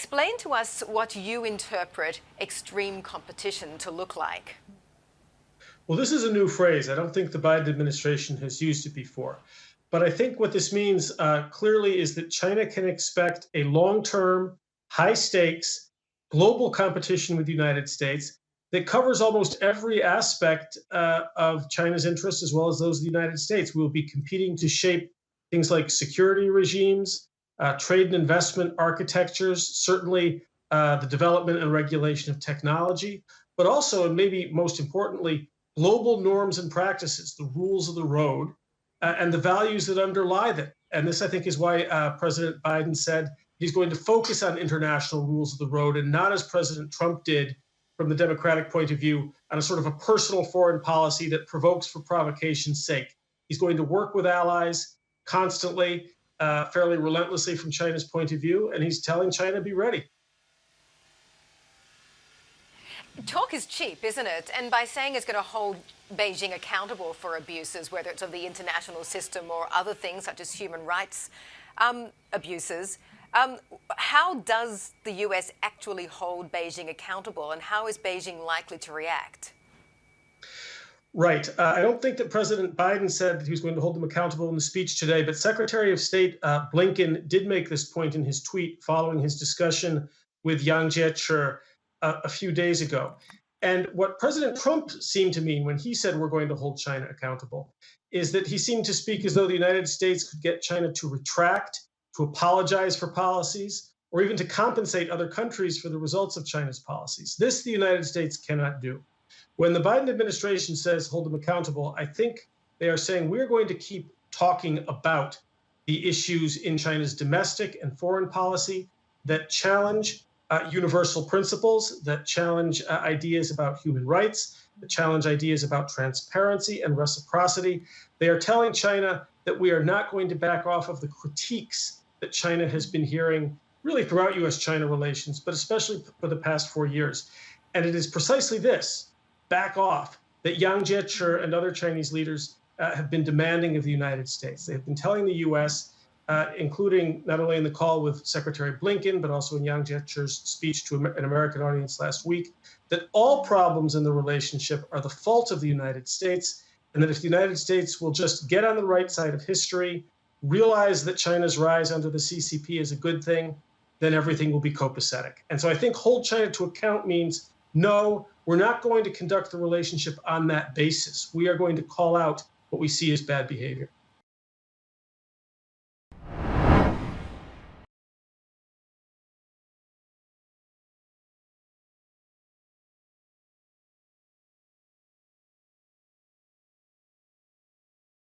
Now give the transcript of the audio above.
Explain to us what you interpret extreme competition to look like. Well, this is a new phrase. I don't think the Biden administration has used it before. But I think what this means clearly is that China can expect a long term, high stakes, global competition with the United States that covers almost every aspect of China's interests as well as those of the United States. We will be competing to shape things like security regimes, trade and investment architectures, certainly the development and regulation of technology, but also, and maybe most importantly, global norms and practices, the rules of the road, and the values that underlie them. And this, I think, is why President Biden said he's going to focus on international rules of the road and not, as President Trump did from the Democratic point of view, on a sort of a personal foreign policy that provokes for provocation's sake. He's going to work with allies constantly, fairly relentlessly from China's point of view, and he's telling China, be ready. Talk is cheap, isn't it? And by saying it's going to hold Beijing accountable for abuses, whether it's of the international system or other things such as human rights abuses, how does the US actually hold Beijing accountable, and how is Beijing likely to react? Right. I don't think that President Biden said that he was going to hold them accountable in the speech today, but Secretary of State Blinken did make this point in his tweet following his discussion with Yang Jiechi a few days ago. And what President Trump seemed to mean when he said we're going to hold China accountable is that he seemed to speak as though the United States could get China to retract, to apologize for policies, or even to compensate other countries for the results of China's policies. This the United States cannot do. When the Biden administration says hold them accountable, I think they are saying we're going to keep talking about the issues in China's domestic and foreign policy that challenge universal principles, that challenge ideas about human rights, that challenge ideas about transparency and reciprocity. They are telling China that we are not going to back off of the critiques that China has been hearing really throughout US-China relations, but especially for the past 4 years. And it is precisely this, back off, that Yang Jiechi and other Chinese leaders have been demanding of the United States. They have been telling the US, including not only in the call with Secretary Blinken, but also in Yang Jiechi's speech to an American audience last week, that all problems in the relationship are the fault of the United States, and that if the United States will just get on the right side of history, realize that China's rise under the CCP is a good thing, then everything will be copacetic. And so I think hold China to account means, no, we're not going to conduct the relationship on that basis. We are going to call out what we see as bad behavior.